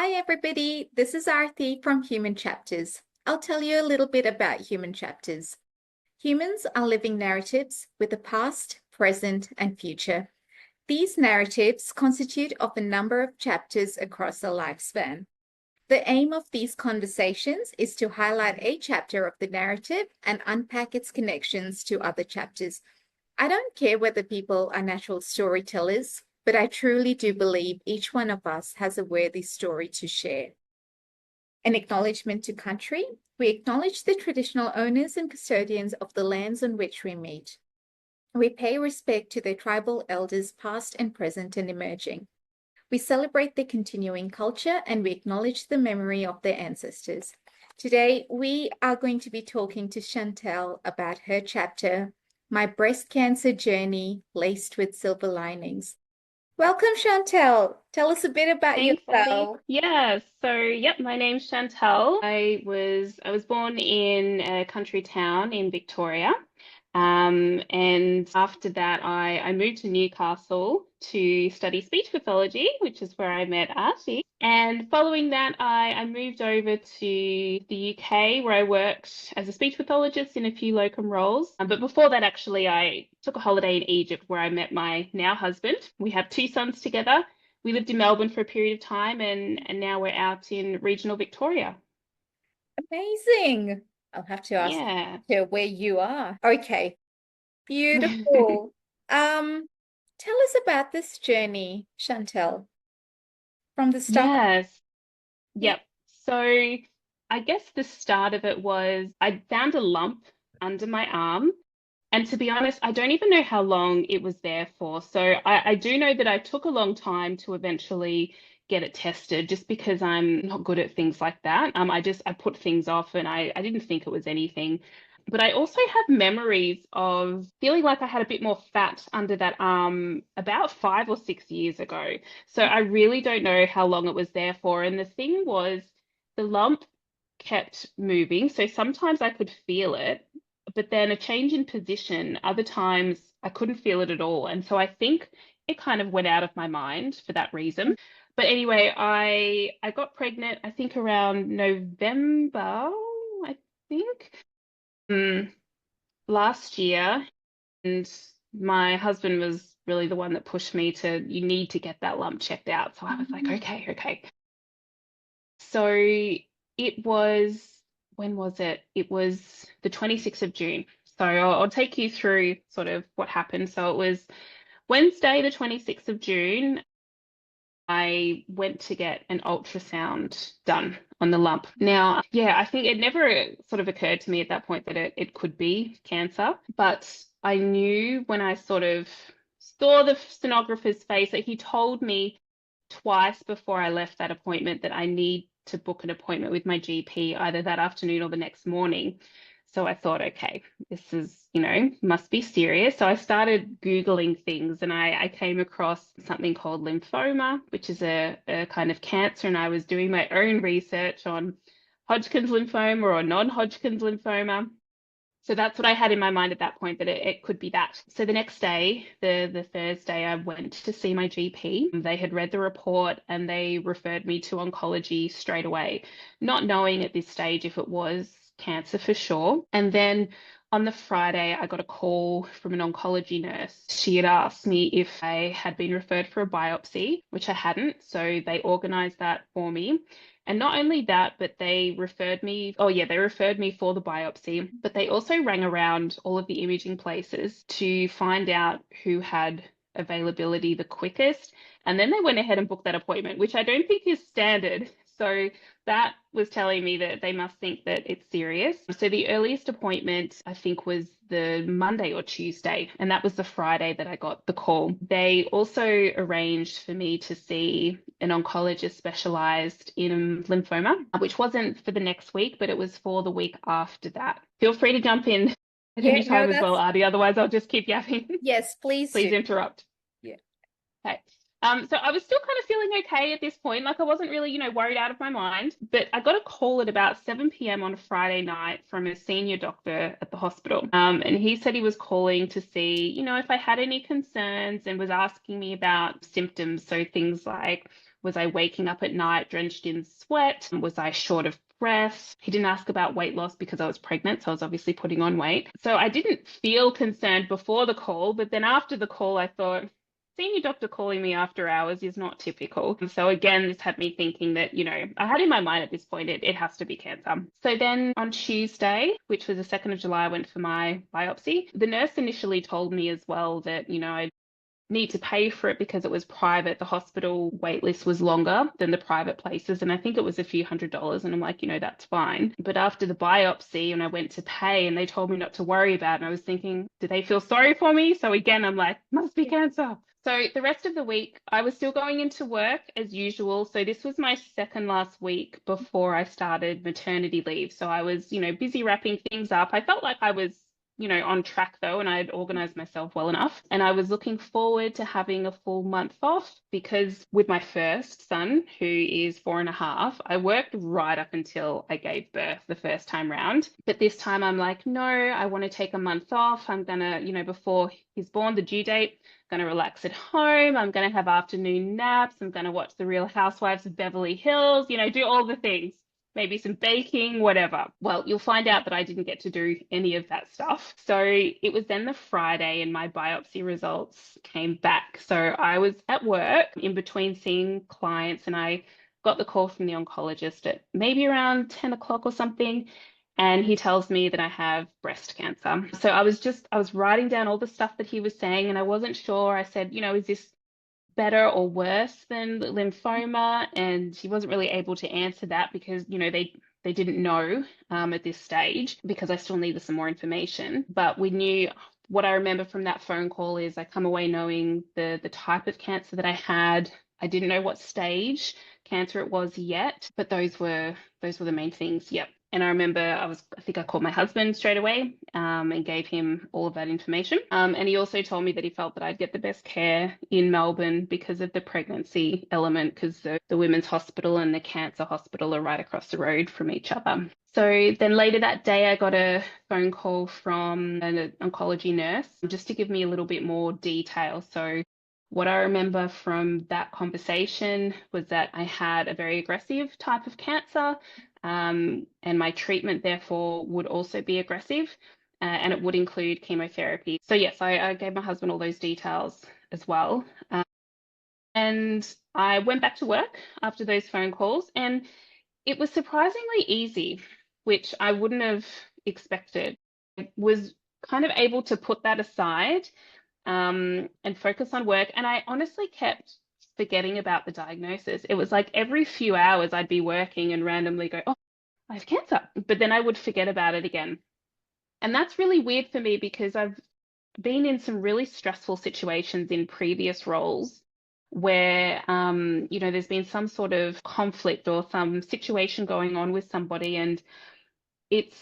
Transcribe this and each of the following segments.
Hi, everybody. This is Arthi from Human Chapters. I'll tell you a little bit about human chapters. Humans are living narratives with a past, present, and future. These narratives constitute of a number of chapters across a lifespan. The aim of these conversations is to highlight a chapter of the narrative and unpack its connections to other chapters. I don't care whether people are natural storytellers, but I truly do believe each one of us has a worthy story to share. An acknowledgement to country. We acknowledge the traditional owners and custodians of the lands on which we meet. We pay respect to their tribal elders, past and present and emerging. We celebrate their continuing culture and we acknowledge the memory of their ancestors. Today, we are going to be talking to Chantelle about her chapter, My Breast Cancer Journey Laced with Silver Linings. Welcome, Chantelle. Tell us a bit about Thanks, Abby. yourself. My name's Chantelle. I was born in a country town in Victoria. And after that I moved to Newcastle to study speech pathology, which is where I met Archie. And following that, I moved over to the UK where I worked as a speech pathologist in a few locum roles. But before that, actually, I took a holiday in Egypt where I met my now husband. We have two sons together. We lived in Melbourne for a period of time, and now we're out in regional Victoria. Amazing. I'll have to ask Yeah. her where you are. Okay, beautiful. Tell us about this journey, Chantelle, from the start. Yes. Yeah. Yep. So I guess the start of it was I found a lump under my arm. And to be honest, I don't even know how long it was there for. So I do know that I took a long time to eventually get it tested just because I'm not good at things like that. I put things off and I didn't think it was anything. But I also have memories of feeling like I had a bit more fat under that arm about 5 or 6 years ago. So I really don't know how long it was there for. And the thing was, the lump kept moving. So sometimes I could feel it, but then a change in position, other times I couldn't feel it at all. And so I think it kind of went out of my mind for that reason. But anyway, I got pregnant, I think around November, I think, um, last year. And my husband was really the one that pushed me to, you need to get that lump checked out. So I was like, okay, okay. So it was, when was it? It was the 26th of June. So I'll take you through sort of what happened. So it was Wednesday, the 26th of June. I went to get an ultrasound done on the lump. Now, yeah, I think it never sort of occurred to me at that point that it could be cancer, but I knew when I sort of saw the sonographer's face that he told me twice before I left that appointment that I need to book an appointment with my GP either that afternoon or the next morning. So I thought, okay, this is, must be serious. So I started Googling things and I came across something called lymphoma, which is a kind of cancer. And I was doing my own research on Hodgkin's lymphoma or non-Hodgkin's lymphoma. So that's what I had in my mind at that point, that it could be that. So the next day, the Thursday, I went to see my GP. They had read the report and they referred me to oncology straight away, not knowing at this stage if it was cancer for sure. And then on the Friday, I got a call from an oncology nurse. She had asked me if I had been referred for a biopsy, which I hadn't. So they organized that for me. And not only that, but they referred me, oh yeah, they referred me for the biopsy, but they also rang around all of the imaging places to find out who had availability the quickest. And then they went ahead and booked that appointment, which I don't think is standard. So that was telling me that they must think that it's serious. So the earliest appointment, I think, was the Monday or Tuesday, and that was the Friday that I got the call. They also arranged for me to see an oncologist specialized in lymphoma, which wasn't for the next week, but it was for the week after that. Feel free to jump in at Yeah, any no, time as well, that's, Artie. Otherwise, I'll just keep yapping. yes, please do. Please interrupt. Yeah. Okay. So I was still kind of feeling okay at this point. Like I wasn't really, worried out of my mind. But I got a call at about 7 p.m. on a Friday night from a senior doctor at the hospital. And he said he was calling to see, if I had any concerns and was asking me about symptoms. So things like Was I waking up at night drenched in sweat? Was I short of breath? He didn't ask about weight loss because I was pregnant, so I was obviously putting on weight. So I didn't feel concerned before the call, but then after the call, I thought, seeing your doctor calling me after hours is not typical. And so again, this had me thinking that, I had in my mind at this point, it has to be cancer. So then on Tuesday, which was the 2nd of July, I went for my biopsy. The nurse initially told me as well that, I need to pay for it because it was private. The hospital wait list was longer than the private places. And I think it was a few $100s. And I'm like, that's fine. But after the biopsy and I went to pay and they told me not to worry about it, and I was thinking, do they feel sorry for me? So again, I'm like, must be cancer. So the rest of the week, I was still going into work as usual. So this was my second last week before I started maternity leave. So I was, busy wrapping things up. I felt like I was on track though, and I had organized myself well enough. And I was looking forward to having a full month off because with my first son, who is 4.5, I worked right up until I gave birth the first time round. But this time I'm like, no, I want to take a month off. I'm gonna, before he's born, the due date, I'm gonna relax at home. I'm gonna have afternoon naps. I'm gonna watch The Real Housewives of Beverly Hills, do all the things, maybe some baking, whatever. Well, you'll find out that I didn't get to do any of that stuff. So it was then the Friday and my biopsy results came back. So I was at work in between seeing clients and I got the call from the oncologist at maybe around 10 o'clock or something. And he tells me that I have breast cancer. So I was writing down all the stuff that he was saying and I wasn't sure. I said, is this better or worse than lymphoma? And he wasn't really able to answer that because, they didn't know at this stage because I still needed some more information. But we knew what I remember from that phone call is I come away knowing the type of cancer that I had. I didn't know what stage cancer it was yet, but those were the main things. Yep. And I remember I think I called my husband straight away and gave him all of that information. And he also told me that he felt that I'd get the best care in Melbourne because of the pregnancy element, because the women's hospital and the cancer hospital are right across the road from each other. So then later that day, I got a phone call from an oncology nurse just to give me a little bit more detail. So what I remember from that conversation was that I had a very aggressive type of cancer, and my treatment therefore would also be aggressive, and it would include chemotherapy. So yes, I gave my husband all those details as well. And I went back to work after those phone calls, and it was surprisingly easy, which I wouldn't have expected. I was kind of able to put that aside and focus on work. And I honestly kept forgetting about the diagnosis. It was like every few hours I'd be working and randomly go, oh, I have cancer. But then I would forget about it again. And that's really weird for me because I've been in some really stressful situations in previous roles where, there's been some sort of conflict or some situation going on with somebody, and it's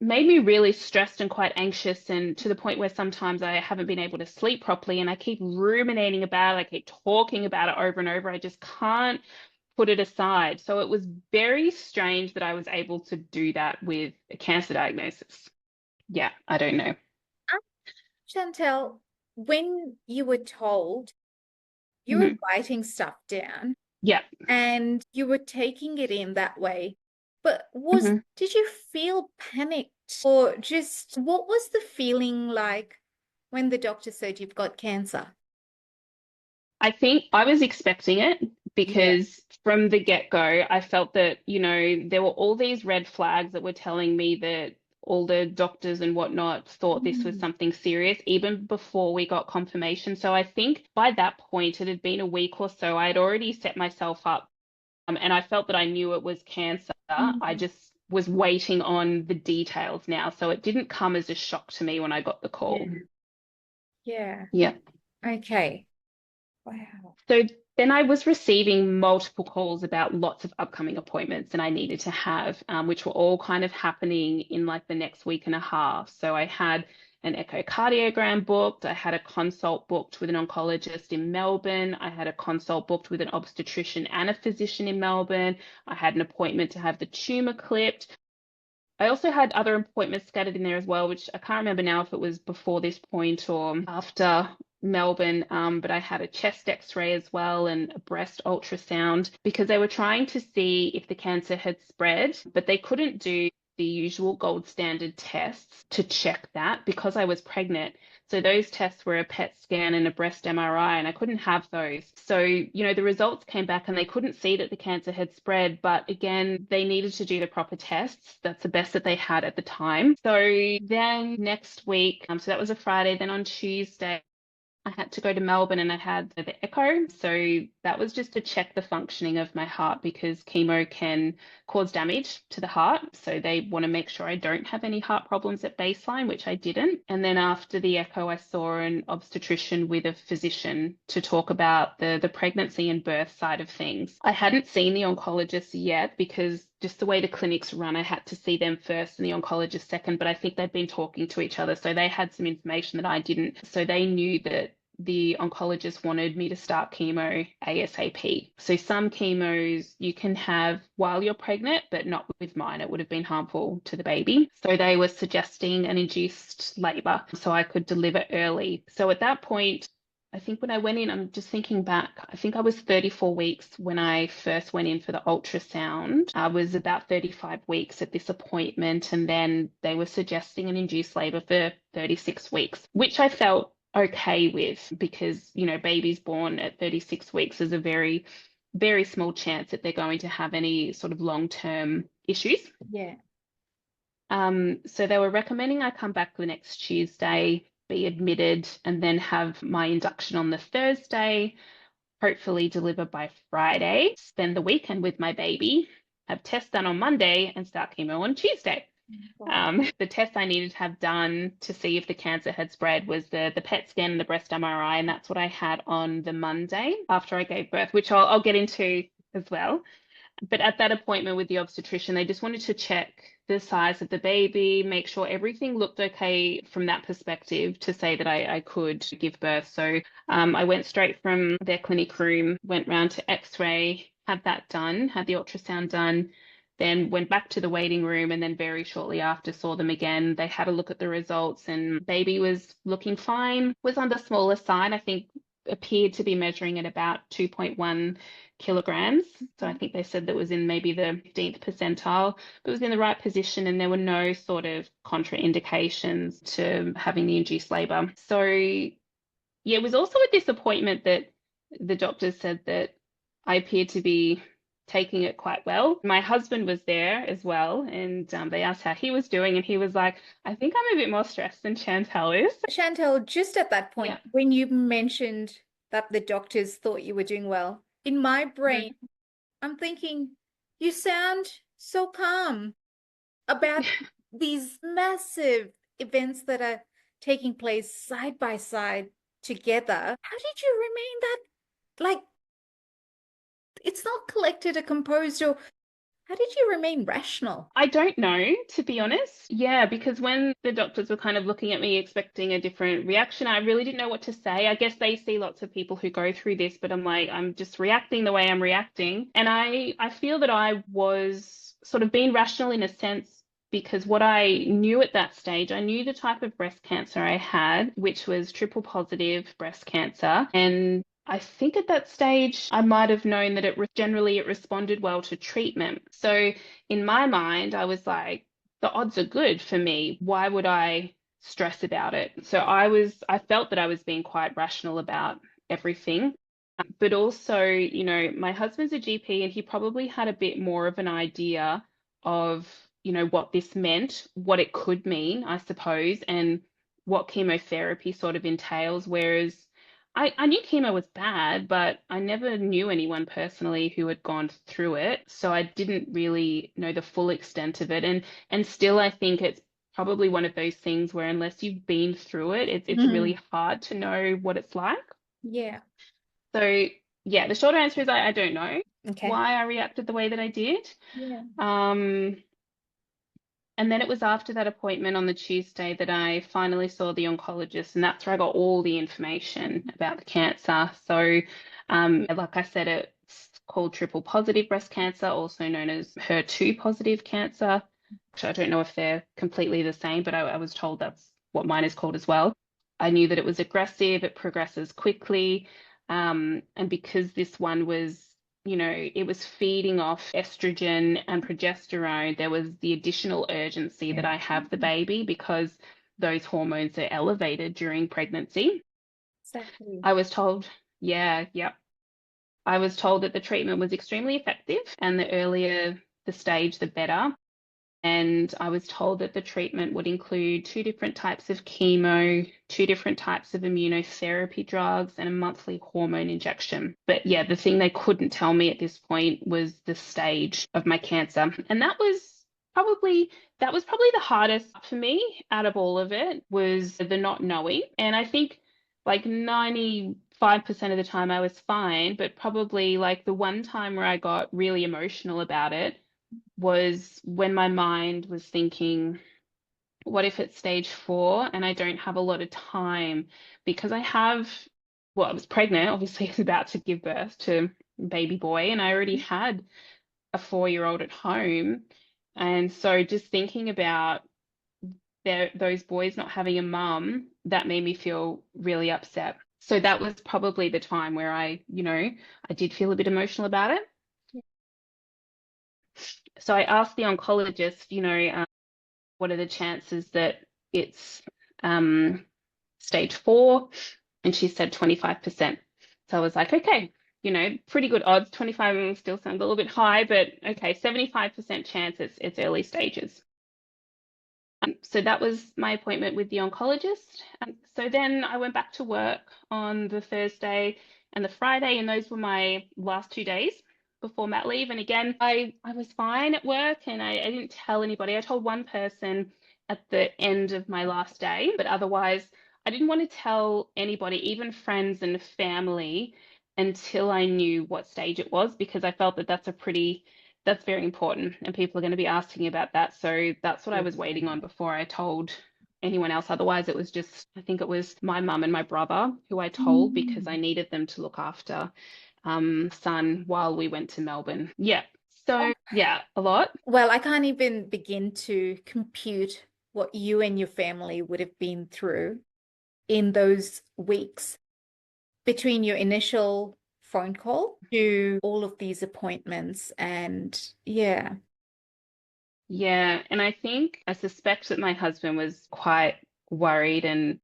made me really stressed and quite anxious, and to the point where sometimes I haven't been able to sleep properly and I keep ruminating about it. I keep talking about it over and over. I just can't put it aside. So it was very strange that I was able to do that with a cancer diagnosis. Yeah, I don't know. Chantelle, when you were told, you were Mhm. writing stuff down Yeah. and you were taking it in that way. But Mhm. did you feel panicked or just what was the feeling like when the doctor said you've got cancer? I think I was expecting it Yeah. because from the get-go, I felt that, there were all these red flags that were telling me that all the doctors and whatnot thought this was Mm. something serious, even before we got confirmation. So I think by that point, it had been a week or so. I had already set myself up, and I felt that I knew it was cancer. I Mm. just was waiting on the details now. So it didn't come as a shock to me when I got the call. Yeah. Yeah. Yeah. Okay. Wow. So then I was receiving multiple calls about lots of upcoming appointments that I needed to have, which were all kind of happening in like the next week and a half. So I had an echocardiogram booked. I had a consult booked with an oncologist in Melbourne. I had a consult booked with an obstetrician and a physician in Melbourne. I had an appointment to have the tumor clipped. I also had other appointments scattered in there as well, which I can't remember now if it was before this point or after Melbourne, but I had a chest x-ray as well and a breast ultrasound because they were trying to see if the cancer had spread, but they couldn't do the usual gold standard tests to check that because I was pregnant. So those tests were a PET scan and a breast MRI, and I couldn't have those. So, the results came back and they couldn't see that the cancer had spread, but again, they needed to do the proper tests. That's the best that they had at the time. So then next week, so that was a Friday, then on Tuesday, I had to go to Melbourne and I had the echo. So that was just to check the functioning of my heart because chemo can cause damage to the heart. So they want to make sure I don't have any heart problems at baseline, which I didn't. And then after the echo, I saw an obstetrician with a physician to talk about the pregnancy and birth side of things. I hadn't seen the oncologist yet because just the way the clinics run, I had to see them first and the oncologist second, but I think they'd been talking to each other. So they had some information that I didn't. So they knew that the oncologist wanted me to start chemo ASAP. So some chemos you can have while you're pregnant, but not with mine. It would have been harmful to the baby. So they were suggesting an induced labor so I could deliver early. So at that point, I think when I went in, I'm just thinking back, I think I was 34 weeks when I first went in for the ultrasound. I was about 35 weeks at this appointment, and then they were suggesting an induced labor for 36 weeks, which I felt okay with because, babies born at 36 weeks is a very, very small chance that they're going to have any sort of long-term issues. Yeah. So they were recommending I come back the next Tuesday, be admitted, and then have my induction on the Thursday, hopefully deliver by Friday, spend the weekend with my baby, have tests done on Monday, and start chemo on Tuesday. The test I needed to have done to see if the cancer had spread was the PET scan and the breast MRI, and that's what I had on the Monday after I gave birth, which I'll get into as well. But at that appointment with the obstetrician, they just wanted to check the size of the baby, make sure everything looked okay from that perspective to say that I could give birth. So I went straight from their clinic room, went round to x-ray, had that done, had the ultrasound done, then went back to the waiting room, and then very shortly after saw them again. They had a look at the results and baby was looking fine, was on the smaller side. I think appeared to be measuring at about 2.1 kilograms. So I think they said that was in maybe the 15th percentile, but it was in the right position and there were no sort of contraindications to having the induced labor. So yeah, it was also a disappointment that the doctors said that I appeared to be taking it quite well. My husband was there as well, and they asked how he was doing, and he was like, I think I'm a bit more stressed than Chantelle is. Chantelle, just at that point, when you mentioned that the doctors thought you were doing well, in my brain, I'm thinking, you sound so calm about these massive events that are taking place side by side together. How did you remain that, like, it's not collected or composed, or how did you remain rational? I don't know, to be honest. Yeah, because when the doctors were kind of looking at me expecting a different reaction, I really didn't know what to say. I guess they see lots of people who go through this, but I'm like, I'm just reacting the way I'm reacting. And I feel that I was sort of being rational in a sense because what I knew at that stage, I knew the type of breast cancer I had, which was triple positive breast cancer. And I think at that stage, I might have known that generally it responded well to treatment. So in my mind, I was like, the odds are good for me. Why would I stress about it? So I felt that I was being quite rational about everything. But also, my husband's a GP and he probably had a bit more of an idea of, what this meant, what it could mean, I suppose, and what chemotherapy sort of entails. Whereas I knew chemo was bad, but I never knew anyone personally who had gone through it. So I didn't really know the full extent of it. And still, I think it's probably one of those things where unless you've been through it, it's really hard to know what it's like. Yeah. So yeah, the short answer is I don't know Okay. why I reacted the way that I did. Yeah. And then it was after that appointment on the Tuesday that I finally saw the oncologist, and that's where I got all the information about the cancer. So, like I said, it's called triple positive breast cancer, also known as HER2 positive cancer. Which I don't know if they're completely the same, but I was told that's what mine is called as well. I knew that it was aggressive, it progresses quickly. And because this one was, it was feeding off estrogen and progesterone, there was the additional urgency that I have the baby because those hormones are elevated during pregnancy. Exactly. I was told, yeah, yep. I was told that the treatment was extremely effective and the earlier the stage, the better. And I was told that the treatment would include two different types of chemo, two different types of immunotherapy drugs, and a monthly hormone injection. But yeah, the thing they couldn't tell me at this point was the stage of my cancer. And probably that was probably the hardest for me out of all of it was the not knowing. And I think like 95% of the time I was fine, but probably like the one time where I got really emotional about it was when my mind was thinking, what if it's stage 4 and I don't have a lot of time because well, I was pregnant, obviously, I was about to give birth to a baby boy, and I already had a 4-year-old at home. And so just thinking about those boys not having a mum, that made me feel really upset. So that was probably the time where I did feel a bit emotional about it. So I asked the oncologist, what are the chances that it's stage 4? And she said 25%. So I was like, okay, pretty good odds. 25 still sounds a little bit high, but okay, 75% chance it's early stages. So that was my appointment with the oncologist. So then I went back to work on the Thursday and the Friday, and those were my last 2 days before mat leave. And again, I was fine at work and I didn't tell anybody. I told one person at the end of my last day, but otherwise, I didn't want to tell anybody, even friends and family, until I knew what stage it was, because I felt that that's very important and people are going to be asking about that. So that's what I was waiting on before I told anyone else. Otherwise, I think it was my mum and my brother who I told because I Mm. needed them to look after son while we went to Melbourne. Yeah. So Oh, yeah, a lot. well, I can't even begin to compute what you and your family would have been through in those weeks between your initial phone call to all of these appointments. And yeah. Yeah, and I suspect that my husband was quite worried and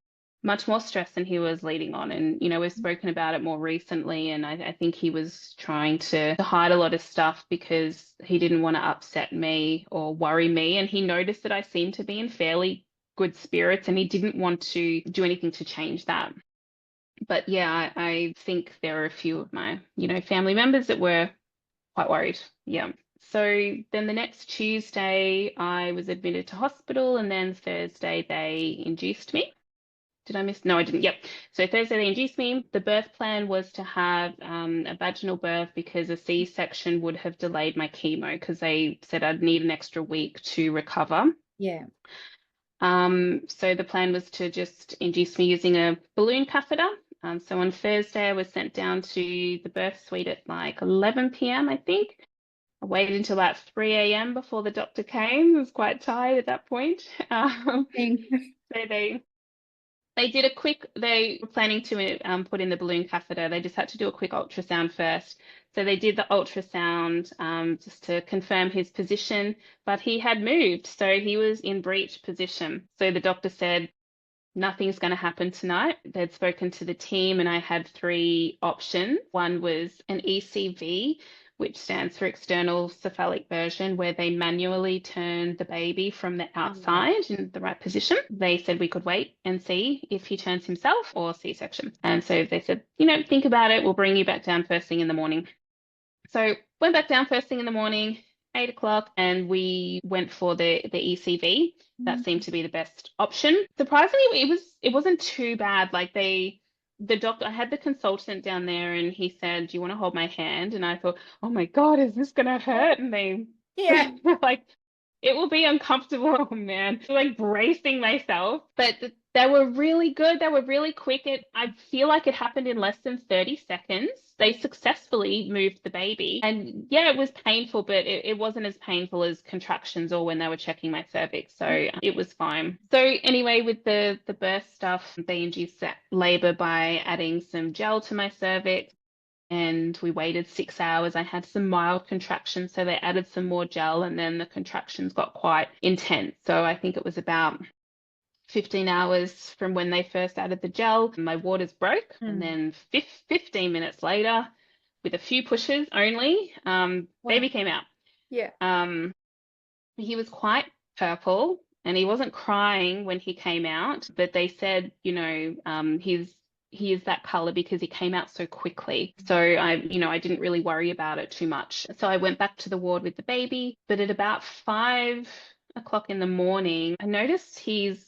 much more stressed than he was leading on. And, we've spoken about it more recently, and I think he was trying to hide a lot of stuff because he didn't want to upset me or worry me. And he noticed that I seemed to be in fairly good spirits, and he didn't want to do anything to change that. But yeah, I think there are a few of my, family members that were quite worried. Yeah. So then the next Tuesday, I was admitted to hospital, and then Thursday, they induced me. Did I miss? No, I didn't. Yep. So Thursday, they induced me. The birth plan was to have a vaginal birth because a C-section would have delayed my chemo because they said I'd need an extra week to recover. Yeah. So the plan was to just induce me using a balloon catheter. So on Thursday, I was sent down to the birth suite at like 11 p.m., I think. I waited until about 3 a.m. before the doctor came. I was quite tired at that point. So they were planning to put in the balloon catheter. They just had to do a quick ultrasound first. So they did the ultrasound just to confirm his position, but he had moved. So he was in breech position. So the doctor said, nothing's going to happen tonight. They'd spoken to the team, and I had 3 options. One was an ECV, which stands for external cephalic version, where they manually turn the baby from the outside in the right position. They said we could wait and see if he turns himself or C-section. And so they said, think about it. We'll bring you back down first thing in the morning. So went back down first thing in the morning, 8 o'clock, and we went for the ECV. That seemed to be the best option. Surprisingly, it wasn't too bad. Like the doctor, I had the consultant down there, and he said, "Do you want to hold my hand?" And I thought, "Oh my God, is this gonna hurt?" And they Yeah. like, it will be uncomfortable. Oh man, like bracing myself, but They were really good. They were really quick. I feel like it happened in less than 30 seconds. They successfully moved the baby. And yeah, it was painful, but it wasn't as painful as contractions or when they were checking my cervix. So it was fine. So anyway, with the birth stuff, they induced labor by adding some gel to my cervix. And we waited 6 hours. I had some mild contractions, so they added some more gel, and then the contractions got quite intense. So I think it was about 15 hours from when they first added the gel. My waters broke, and then 15 minutes later, with a few pushes only, Wow. baby came out. Yeah. He was quite purple, and he wasn't crying when he came out, but they said, he is that color because he came out so quickly. So I didn't really worry about it too much. So I went back to the ward with the baby, but at about 5 o'clock in the morning, I noticed his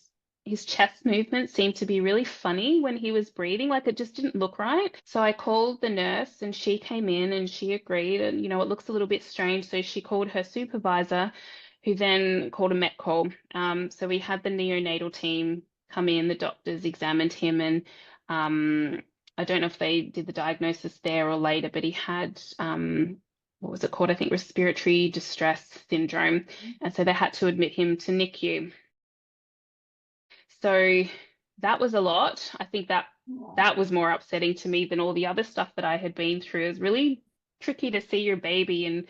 chest movement seemed to be really funny when he was breathing, like it just didn't look right. So I called the nurse and she came in and she agreed, and it looks a little bit strange. So she called her supervisor, who then called a met call. So we had the neonatal team come in, the doctors examined him, and I don't know if they did the diagnosis there or later, but he had what was it called? I think respiratory distress syndrome. And so they had to admit him to NICU. So that was a lot. I think that was more upsetting to me than all the other stuff that I had been through. It was really tricky to see your baby in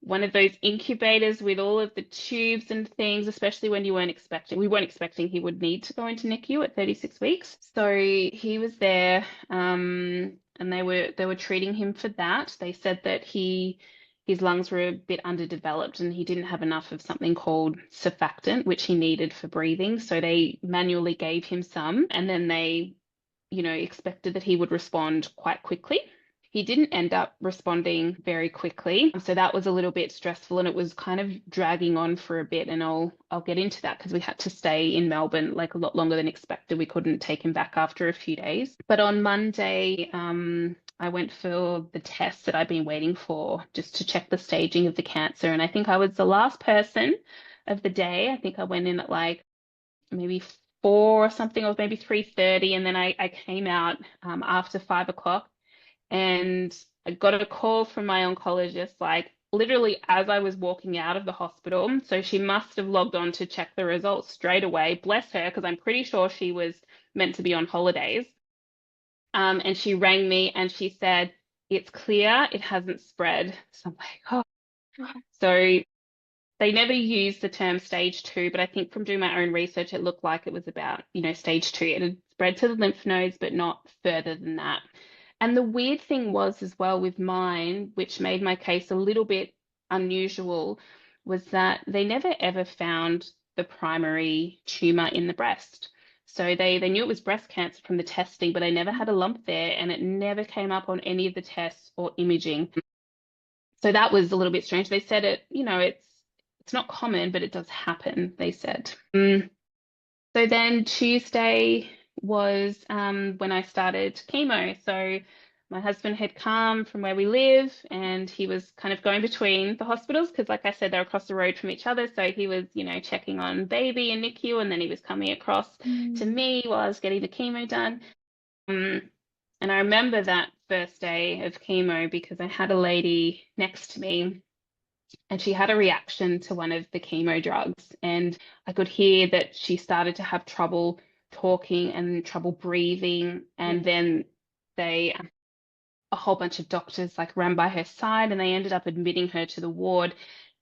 one of those incubators with all of the tubes and things, especially when we weren't expecting he would need to go into NICU at 36 weeks. So he was there, and they were treating him for that. They said that his lungs were a bit underdeveloped and he didn't have enough of something called surfactant, which he needed for breathing. So they manually gave him some, and then they, expected that he would respond quite quickly. He didn't end up responding very quickly, so that was a little bit stressful, and it was kind of dragging on for a bit. And I'll get into that because we had to stay in Melbourne like a lot longer than expected. We couldn't take him back after a few days. But on Monday, I went for the test that I've been waiting for, just to check the staging of the cancer. And I think I was the last person of the day. I think I went in at like maybe 4 or something, or maybe 3:30, and then I came out after 5 o'clock. And I got a call from my oncologist, like literally as I was walking out of the hospital. So she must have logged on to check the results straight away. Bless her, because I'm pretty sure she was meant to be on holidays. And she rang me and she said, "It's clear, it hasn't spread." So I'm like, oh. So they never used the term stage 2, but I think from doing my own research, it looked like it was about, stage 2. It had spread to the lymph nodes, but not further than that. And the weird thing was as well with mine, which made my case a little bit unusual, was that they never ever found the primary tumor in the breast. So they knew it was breast cancer from the testing, but they never had a lump there, and it never came up on any of the tests or imaging. So that was a little bit strange. They said it's not common, but it does happen, they said. So then Tuesday was when I started chemo. So my husband had come from where we live, and he was kind of going between the hospitals because, like I said, they're across the road from each other. So he was, checking on baby and NICU, and then he was coming across to me while I was getting the chemo done. And I remember that first day of chemo because I had a lady next to me, and she had a reaction to one of the chemo drugs, and I could hear that she started to have trouble talking and trouble breathing. And then a whole bunch of doctors like ran by her side, and they ended up admitting her to the ward.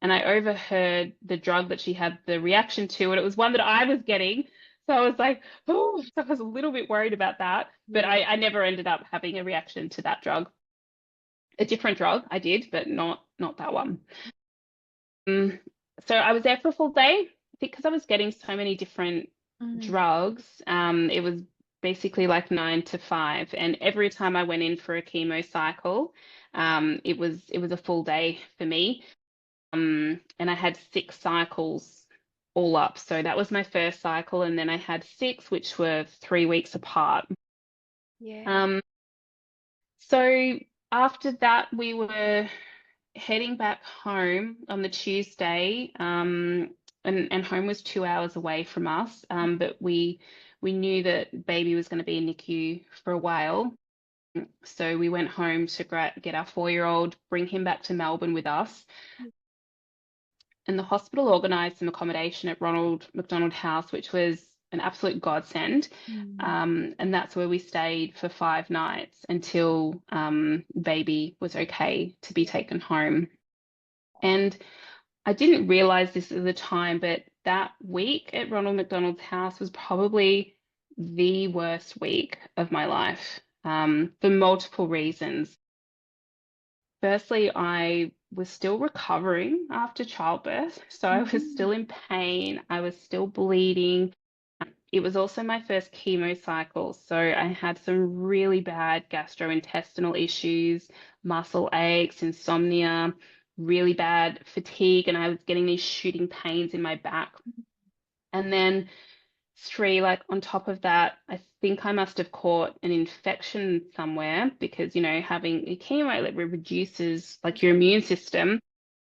And I overheard the drug that she had the reaction to, and it was one that I was getting. So I was like, oh, so I was a little bit worried about that, but I never ended up having a reaction to that drug. A different drug I did, but not that one. So I was there for a full day. I think because I was getting so many different drugs, it was basically like 9 to 5. And every time I went in for a chemo cycle, it was a full day for me. And I had 6 cycles all up. So that was my first cycle, and then I had 6, which were 3 weeks apart. So after that, we were heading back home on the Tuesday. and home was 2 hours away from us. But we knew that baby was going to be in NICU for a while. So we went home to get our 4-year-old, bring him back to Melbourne with us. And the hospital organised some accommodation at Ronald McDonald House, which was an absolute godsend. Mm. And that's where we stayed for 5 nights until baby was okay to be taken home. And I didn't realize this at the time, but that week at Ronald McDonald's house was probably the worst week of my life, for multiple reasons. Firstly, I was still recovering after childbirth, so I was Mm. still in pain, I was still bleeding. It was also my first chemo cycle, so I had some really bad gastrointestinal issues, muscle aches, insomnia, really bad fatigue, and I was getting these shooting pains in my back. And then Sri, like on top of that, I think I must have caught an infection somewhere because, having a chemo like reduces like your immune system,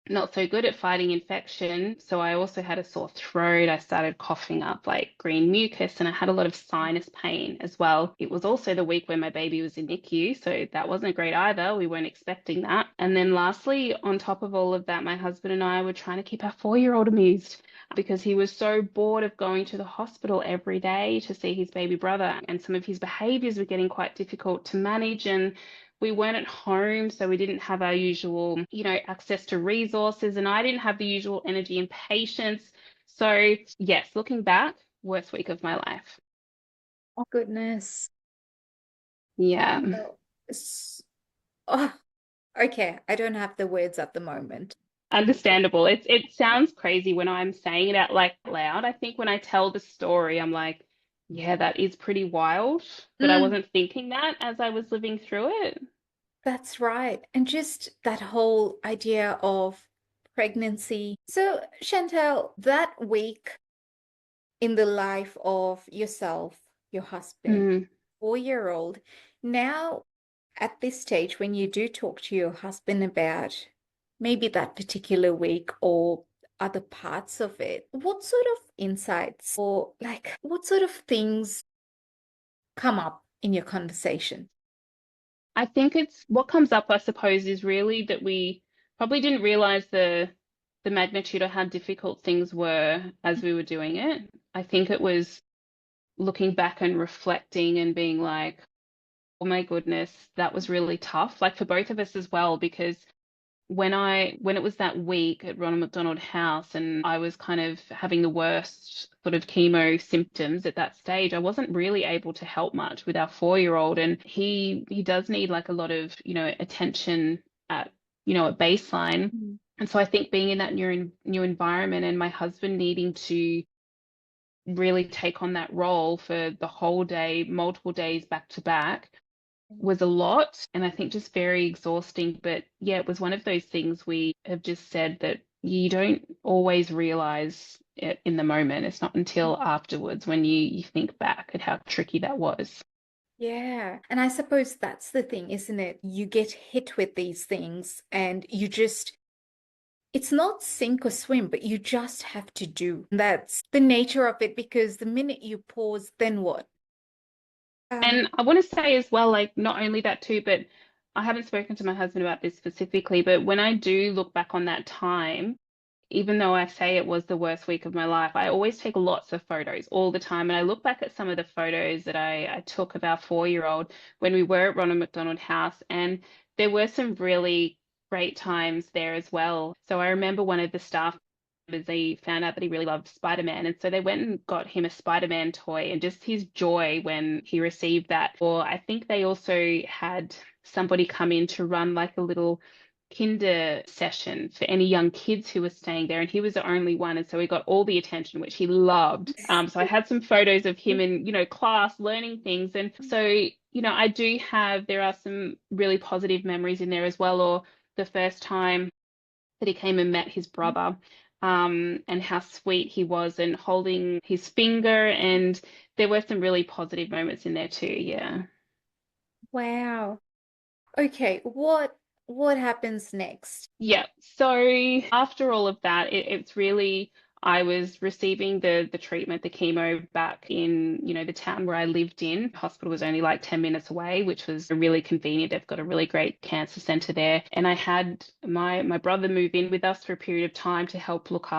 not so good at fighting infection. So I also had a sore throat. I started coughing up like green mucus and I had a lot of sinus pain as well. It was also the week when my baby was in NICU, so that wasn't great either. We weren't expecting that. And then lastly, on top of all of that, my husband and I were trying to keep our 4-year-old amused because he was so bored of going to the hospital every day to see his baby brother. And some of his behaviors were getting quite difficult to manage. And we weren't at home, so we didn't have our usual, access to resources, and I didn't have the usual energy and patience. So, yes, looking back, worst week of my life. Oh, goodness. Yeah, Oh, oh, okay. I don't have the words at the moment. understandable. It sounds crazy when I'm saying it out like loud. I think when I tell the story, I'm like, yeah, that is pretty wild, but I Mm, wasn't thinking that as I was living through it. that's right. And just that whole idea of pregnancy. So, Chantelle, that week in the life of yourself, your husband, Mm. 4-year-old, now at this stage, when you do talk to your husband about maybe that particular week or other parts of it, what sort of insights or like what sort of things come up in your conversation? I think it's what comes up, I suppose, is really that we probably didn't realize the magnitude of how difficult things were as we were doing it. I think it was looking back and reflecting and being like, oh my goodness, that was really tough, like for both of us as well, because when it was that week at Ronald McDonald House and I was kind of having the worst sort of chemo symptoms at that stage, I wasn't really able to help much with our 4-year-old. And he does need like a lot of, attention at, at baseline. Mm. And so I think being in that new environment and my husband needing to really take on that role for the whole day, multiple days back to back was a lot and I think just very exhausting. But yeah, it was one of those things we have just said that you don't always realize it in the moment. It's not until afterwards when you think back at how tricky that was. Yeah. And I suppose that's the thing, isn't it? You get hit with these things and you just, it's not sink or swim, but you just have to do. That's the nature of it because the minute you pause, then what? And I want to say as well, like not only that too, but I haven't spoken to my husband about this specifically, but when I do look back on that time, even though I say it was the worst week of my life, I always take lots of photos all the time. And I look back at some of the photos that I took of our 4-year-old when we were at Ronald McDonald House, and there were some really great times there as well. So I remember one of the staff members, they found out that he really loved Spider-Man. And so they went and got him a Spider-Man toy, and just his joy when he received that. Or I think they also had somebody come in to run like a little kinder session for any young kids who were staying there, and he was the only one, and so he got all the attention, which he loved. So I had some photos of him in, class learning things, and so, there are some really positive memories in there as well, or the first time that he came and met his brother, and how sweet he was and holding his finger, and there were some really positive moments in there too, yeah. Wow. Okay, what happens next? Yeah. So after all of that, it's really, I was receiving the treatment, the chemo back in, the town where I lived in. Hospital was only like 10 minutes away, which was really convenient. They've got a really great cancer center there. And I had my brother move in with us for a period of time to help me look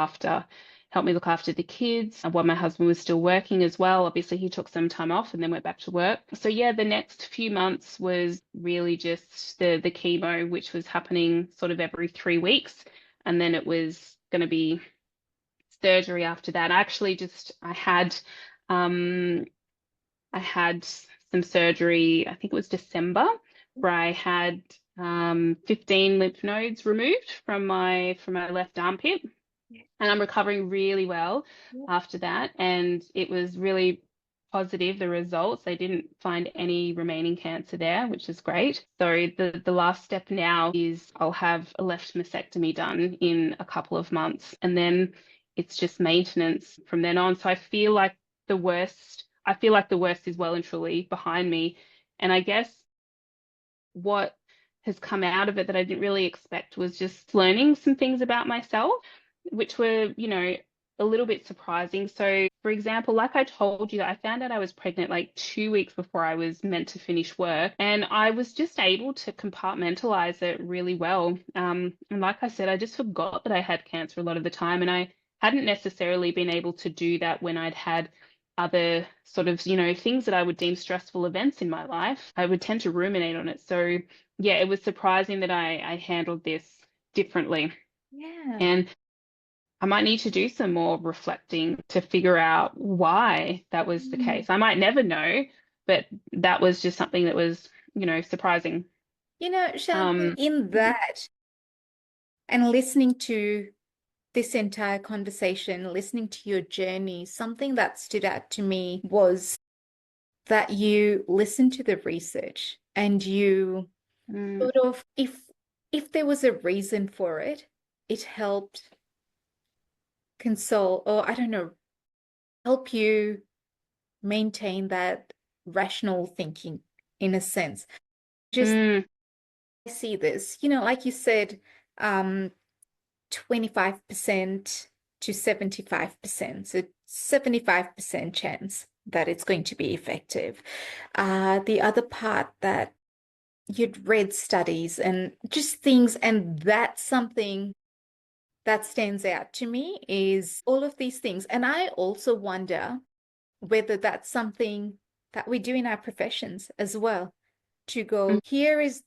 after the kids while my husband was still working as well. Obviously, he took some time off and then went back to work. So yeah, the next few months was really just the chemo, which was happening sort of every 3 weeks. And then it was going to be surgery after that. Um I had some surgery, I think it was December, where I had 15 lymph nodes removed from my left armpit. And I'm recovering really well Yeah. after that. And it was really positive, the results. They didn't find any remaining cancer there, which is great. So the last step now is I'll have a left mastectomy done in a couple of months. And then it's just maintenance from then on. So I feel like the worst is well and truly behind me. And I guess what has come out of it that I didn't really expect was just learning some things about myself, which were, a little bit surprising. So, for example, like I told you, I found out I was pregnant like 2 weeks before I was meant to finish work, and I was just able to compartmentalize it really well. And like I said, I just forgot that I had cancer a lot of the time, and I hadn't necessarily been able to do that when I'd had other sort of, things that I would deem stressful events in my life. I would tend to ruminate on it. So, yeah, it was surprising that I handled this differently. Yeah. And I might need to do some more reflecting to figure out why that was the Mm. case. I might never know, but that was just something that was, surprising. Chantelle, Um, in that and listening to this entire conversation, listening to your journey, something that stood out to me was that you listened to the research and you mm, sort of, if there was a reason for it, it helped console, or I don't know, help you maintain that rational thinking in a sense. Just mm, I see this, like you said, um, 25% to 75%. So 75% chance that it's going to be effective. The other part that you'd read studies and just things, and that's something that stands out to me is all of these things. And I also wonder whether that's something that we do in our professions as well, to mm, go, here is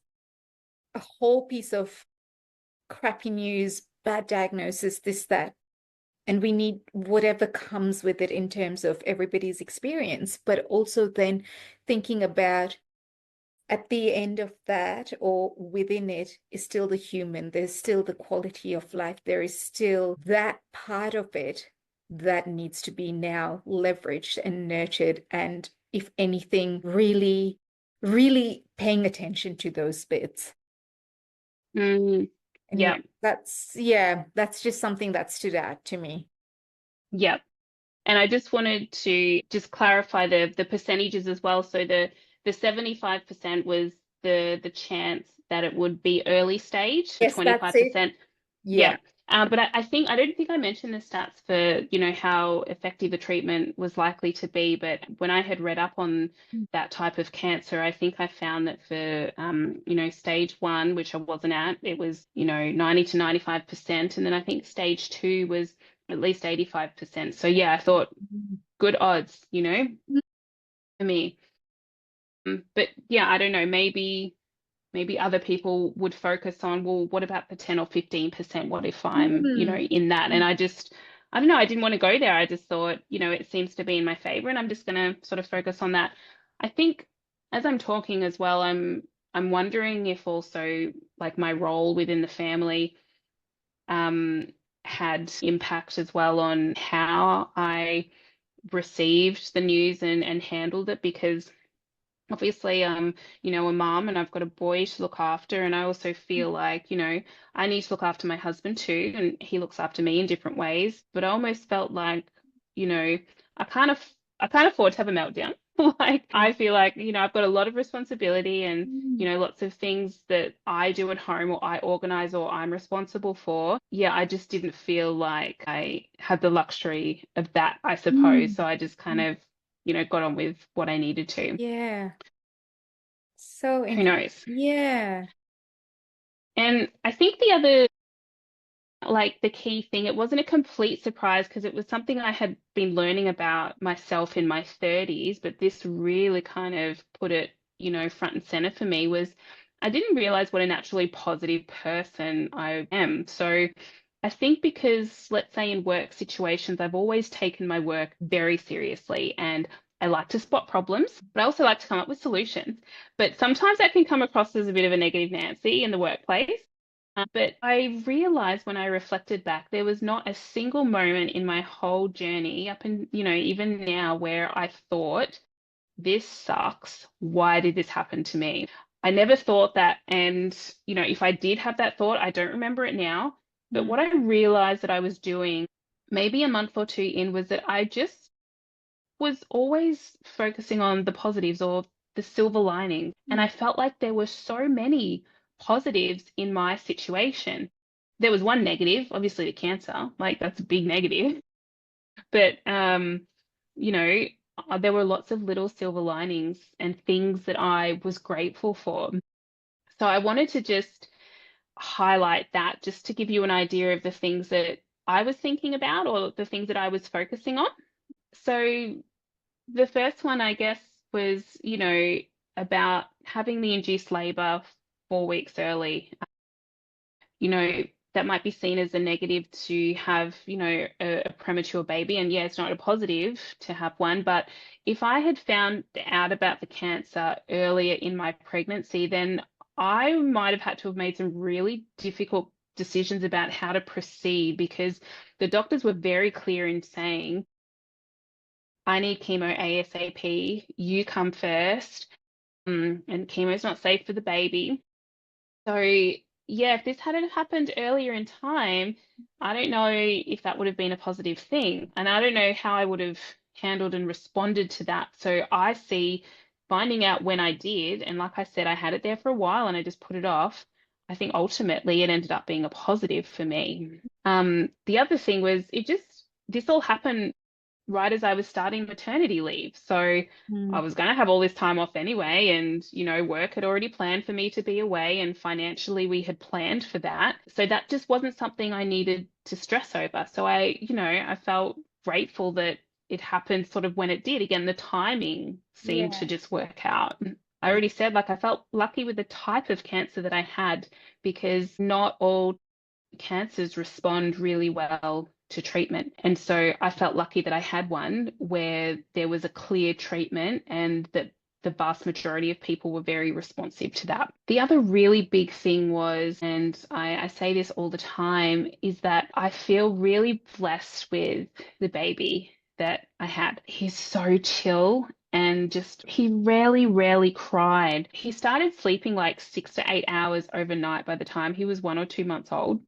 a whole piece of crappy news, bad diagnosis, this, that. And we need whatever comes with it in terms of everybody's experience, but also then thinking about at the end of that or within it is still the human. There's still the quality of life. There is still that part of it that needs to be now leveraged and nurtured. And if anything, really, really paying attention to those bits. mm. And Yeah, that's just something that stood out to me. yeah. And I just wanted to just clarify the percentages as well. So the 75% was the chance that it would be early stage, so Yes, that's it. 25%. Yeah. Yeah. But I don't think I mentioned the stats for, how effective the treatment was likely to be. But when I had read up on that type of cancer, I think I found that for, stage one, which I wasn't at, it was, 90 to 95%. And then I think stage two was at least 85%. So yeah, I thought good odds, for me. But yeah, I don't know, maybe other people would focus on, well, what about the 10 or 15%? What if I'm, Mm. in that? And I don't know, I didn't want to go there. I just thought, it seems to be in my favor and I'm just gonna sort of focus on that. I think as I'm talking as well, I'm wondering if also like my role within the family um had impact as well on how I received the news and handled it because obviously a mom and I've got a boy to look after and I also feel like I need to look after my husband too and he looks after me in different ways but I almost felt like you know I can't afford to have a meltdown Like, Yeah. I feel like, I've got a lot of responsibility and, Mm. lots of things that I do at home or I organize or I'm responsible for. Yeah, I just didn't feel like I had the luxury of that, I suppose. Mm. So I just kind of, got on with what I needed to. Yeah. So Who interesting. knows? Yeah. And I think the other, like the key thing, it wasn't a complete surprise because it was something I had been learning about myself in my 30s, but this really kind of put it, front and center for me was I didn't realize what a naturally positive person I am. So I think because, let's say, in work situations, I've always taken my work very seriously and I like to spot problems, but I also like to come up with solutions. But sometimes that can come across as a bit of a negative Nancy in the workplace. But I realized when I reflected back, there was not a single moment in my whole journey up and, even now where I thought, this sucks. Why did this happen to me? I never thought that. And, if I did have that thought, I don't remember it now. But Mm. what I realized that I was doing maybe a month or two in was that I just was always focusing on the positives or the silver lining. And I Mm. felt like there were so many positives in my situation. There was one negative, obviously the cancer, like that's a big negative. But you know, there were lots of little silver linings and things that I was grateful for. So I wanted to just highlight that just to give you an idea of the things that I was thinking about or the things that I was focusing on. So the first one, I guess, was, about having the induced labor 4 weeks early. You know, that might be seen as a negative to have, a premature baby. And yeah, it's not a positive to have one. But if I had found out about the cancer earlier in my pregnancy, then I might have had to have made some really difficult decisions about how to proceed because the doctors were very clear in saying, I need chemo ASAP. You come first. And chemo's not safe for the baby. So, yeah, if this hadn't happened earlier in time, I don't know if that would have been a positive thing. And I don't know how I would have handled and responded to that. So I see finding out when I did, and like I said, I had it there for a while and I just put it off. I think ultimately it ended up being a positive for me. The other thing was this all happened right as I was starting maternity leave. So I Mm. was going to have all this time off anyway. And, work had already planned for me to be away. And financially, we had planned for that. So that just wasn't something I needed to stress over. So I felt grateful that it happened sort of when it did. Again, the timing seemed to Yeah. just work out. I already said, like, I felt lucky with the type of cancer that I had because not all cancers respond really well to treatment. And so I felt lucky that I had one where there was a clear treatment and that the vast majority of people were very responsive to that. The other really big thing was, and I say this all the time, is that I feel really blessed with the baby that I had. He's so chill and just he rarely cried. He started sleeping like 6 to 8 hours overnight by the time he was 1 or 2 months old.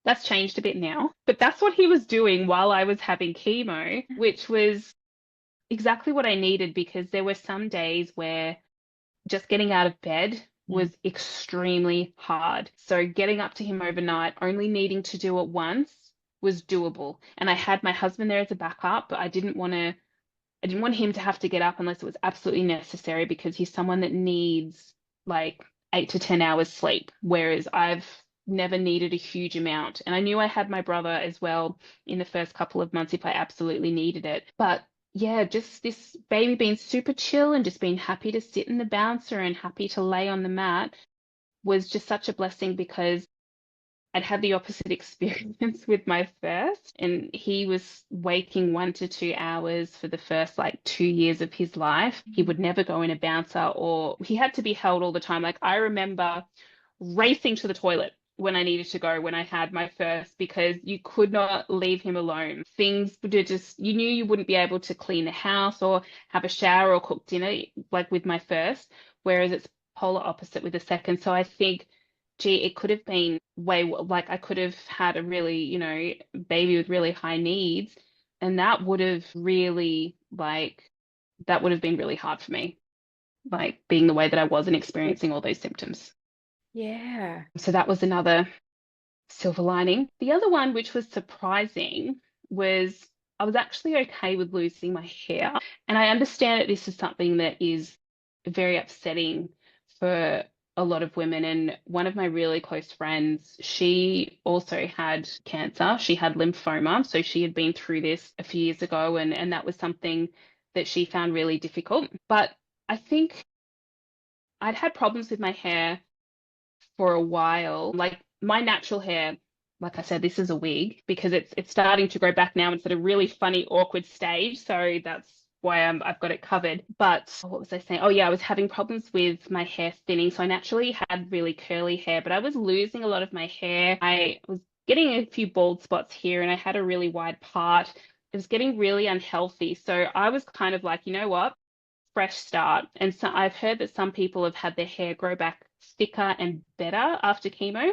That's changed a bit now, but that's what he was doing while I was having chemo, which was exactly what I needed because there were some days where just getting out of bed Mm. was extremely hard. So getting up to him overnight, only needing to do it once was doable. And I had my husband there as a backup, but I didn't want him to have to get up unless it was absolutely necessary because he's someone that needs like 8 to 10 hours sleep, whereas I've never needed a huge amount. And I knew I had my brother as well in the first couple of months if I absolutely needed it. But yeah, just this baby being super chill and just being happy to sit in the bouncer and happy to lay on the mat was just such a blessing because I'd had the opposite experience with my first, and he was waking 1 to 2 hours for the first like 2 years of his life. He would never go in a bouncer or he had to be held all the time. Like I remember racing to the toilet when I needed to go when I had my first because you could not leave him alone. Things would just, you knew you wouldn't be able to clean the house or have a shower or cook dinner like with my first, whereas it's polar opposite with the second. So I think gee, it could have been like I could have had a really, baby with really high needs, and that would have really like that would have been really hard for me, like being the way that I was and experiencing all those symptoms. Yeah. So that was another silver lining. The other one, which was surprising, was I was actually okay with losing my hair. And I understand that this is something that is very upsetting for a lot of women. And one of my really close friends, she also had cancer. She had lymphoma. So she had been through this a few years ago, and that was something that she found really difficult. But I think I'd had problems with my hair for a while. Like my natural hair, like I said, this is a wig because it's starting to grow back now. It's at a really funny, awkward stage. So that's why I've got it covered. But what was I saying? Oh yeah, I was having problems with my hair thinning. So I naturally had really curly hair, but I was losing a lot of my hair. I was getting a few bald spots here and I had a really wide part. It was getting really unhealthy. So I was kind of like, you know what? Fresh start. And so I've heard that some people have had their hair grow back thicker and better after chemo.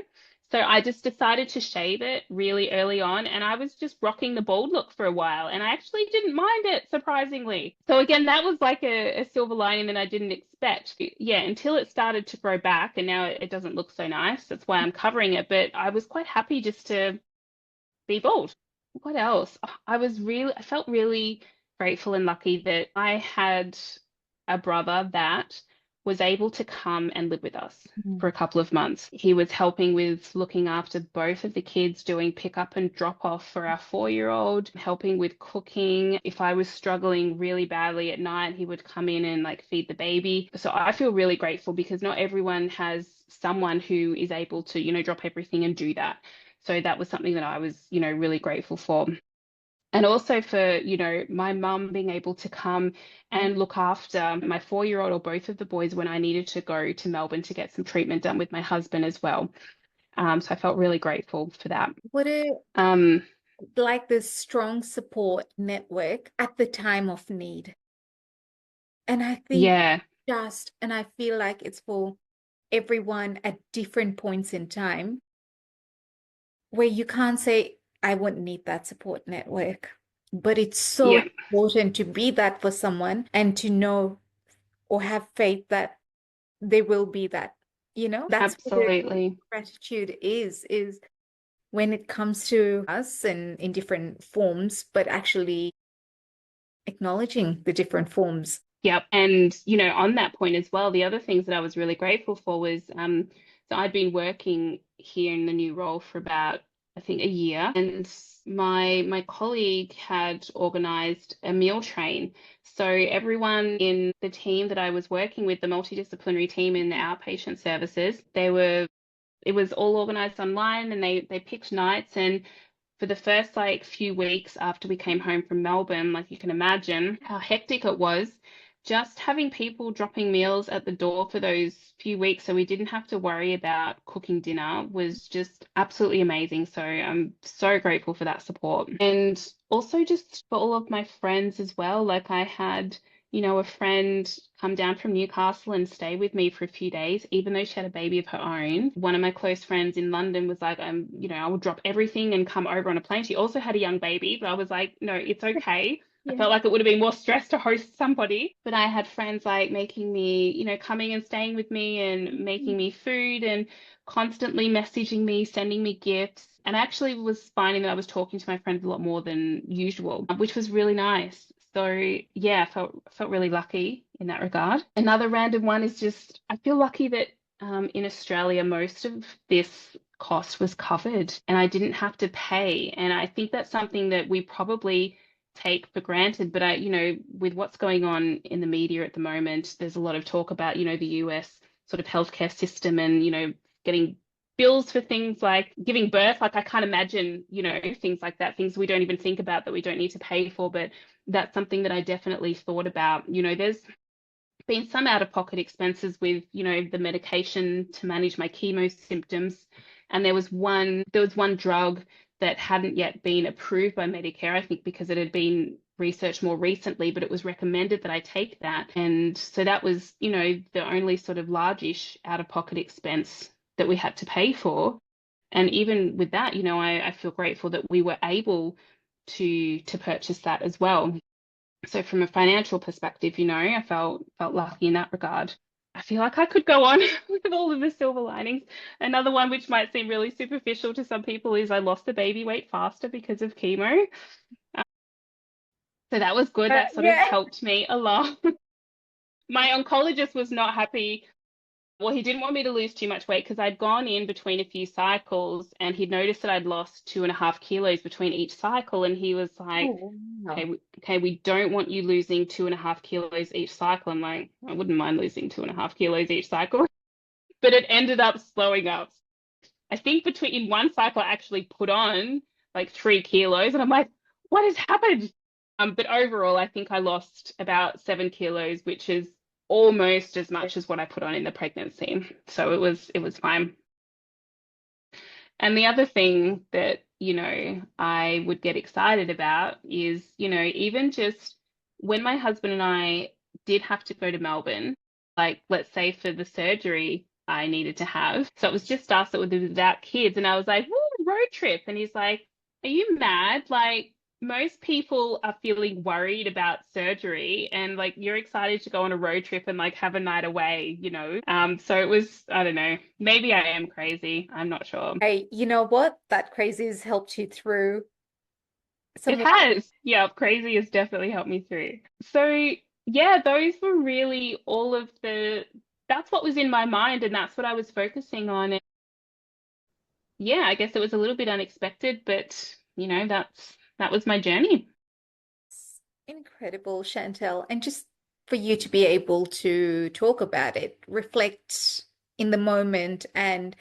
So I just decided to shave it really early on, and I was just rocking the bald look for a while, and I actually didn't mind it, surprisingly. So again, that was like a silver lining that I didn't expect. Yeah, until it started to grow back, and now it doesn't look so nice. That's why I'm covering it, but I was quite happy just to be bold. What else? I felt really grateful and lucky that I had a brother that was able to come and live with us for a Mm. couple of months. He was helping with looking after both of the kids, doing pick up and drop off for our 4-year-old, helping with cooking. If I was struggling really badly at night, he would come in and like feed the baby. So I feel really grateful because not everyone has someone who is able to, drop everything and do that. So that was something that I was, really grateful for. And also for, my mum being able to come and look after my 4-year-old or both of the boys when I needed to go to Melbourne to get some treatment done with my husband as well. So I felt really grateful for that. What a Um, like this strong support network at the time of need. And I think yeah, and I feel like it's for everyone at different points in time where you can't say, I wouldn't need that support network. But it's so yeah, important to be that for someone and to know or have faith that they will be that, that's where absolutely. gratitude is when it comes to us and in different forms, but actually acknowledging the different forms. Yep. And, on that point as well, the other things that I was really grateful for was so I'd been working here in the new role for about, I think, a year. And my colleague had organized a meal train. So everyone in the team that I was working with, the multidisciplinary team in the outpatient services, it was all organized online and they picked nights. And for the first like few weeks after we came home from Melbourne, like you can imagine how hectic it was just having people dropping meals at the door for those few weeks so we didn't have to worry about cooking dinner was just absolutely amazing. So I'm so grateful for that support. And also just for all of my friends as well. Like I had, a friend come down from Newcastle and stay with me for a few days, even though she had a baby of her own. One of my close friends in London was like, I will drop everything and come over on a plane. She also had a young baby, but I was like, no, it's okay. I Yeah. felt like it would have been more stress to host somebody, but I had friends like making me, coming and staying with me and making me food and constantly messaging me, sending me gifts. And I actually was finding that I was talking to my friends a lot more than usual, which was really nice. So yeah, I felt really lucky in that regard. Another random one is just I feel lucky that in Australia most of this cost was covered and I didn't have to pay. And I think that's something that we probably take for granted. But with what's going on in the media at the moment, there's a lot of talk about, the US sort of healthcare system and, getting bills for things like giving birth. Like I can't imagine, things like that, things we don't even think about that we don't need to pay for. But that's something that I definitely thought about. There's been some out-of-pocket expenses with, the medication to manage my chemo symptoms. And there was one drug that hadn't yet been approved by Medicare, I think because it had been researched more recently, but it was recommended that I take that. And so that was, the only sort of largish out-of-pocket expense that we had to pay for. And even with that, I feel grateful that we were able to purchase that as well. So from a financial perspective, I felt lucky in that regard. I feel like I could go on with all of the silver linings. Another one which might seem really superficial to some people is I lost the baby weight faster because of chemo. So that was good. That sort of Yeah. helped me a lot. My oncologist was not happy. Well, he didn't want me to lose too much weight because I'd gone in between a few cycles and he'd noticed that I'd lost 2.5 kilos between each cycle. And he was like, Oh, okay, wow. okay, we don't want you losing 2.5 kilos each cycle. I'm like, I wouldn't mind losing 2.5 kilos each cycle, but it ended up slowing up. I think between in one cycle, I actually put on like 3 kilos, and I'm like, what has happened? But overall, I think I lost about 7 kilos, which is almost as much as what I put on in the pregnancy. So it was fine. And the other thing that, I would get excited about is, even just when my husband and I did have to go to Melbourne, like let's say for the surgery I needed to have. So it was just us that were without kids. And I was like, woo, road trip. And he's like, are you mad? Like most people are feeling worried about surgery and like you're excited to go on a road trip and like have a night away. So it was, I don't know, maybe I am crazy. I'm not sure. Hey, you know what? That crazy has helped you through It some. has. Yeah, crazy has definitely helped me through. So, yeah, those were really all of that's what was in my mind and that's what I was focusing on. And yeah, I guess it was a little bit unexpected, but that was my journey. It's incredible, Chantelle. And just for you to be able to talk about it, reflect in the moment, and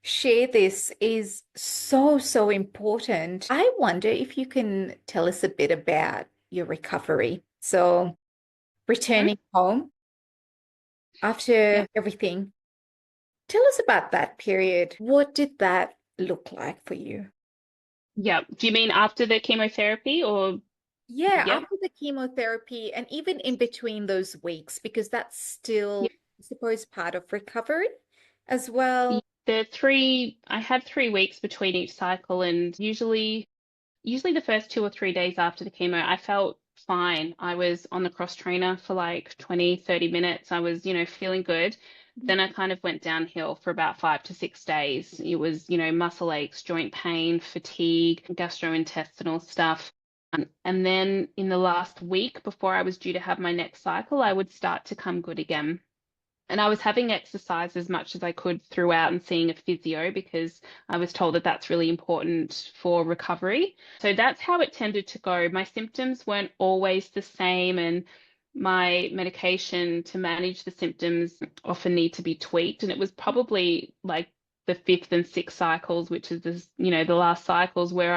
share this is so, so important. I wonder if you can tell us a bit about your recovery. So, Mhm. returning home Yeah. after everything. Tell us about that period. What did that look like for you? Yeah. Do you mean after the chemotherapy or Yeah, yeah? after the chemotherapy and even in between those weeks, because that's still, I suppose, part of recovery as well. I had 3 weeks between each cycle, and usually the first 2 or 3 days after the chemo, I felt fine. I was on the cross trainer for like 20, 30 minutes. I was, feeling good. Then I kind of went downhill for about 5 to 6 days. It was, muscle aches, joint pain, fatigue, gastrointestinal stuff. And then in the last week before I was due to have my next cycle, I would start to come good again. And I was having exercise as much as I could throughout and seeing a physio because I was told that that's really important for recovery. So that's how it tended to go. My symptoms weren't always the same, and my medication to manage the symptoms often need to be tweaked. And it was probably like the fifth and sixth cycles, which is this, the last cycles where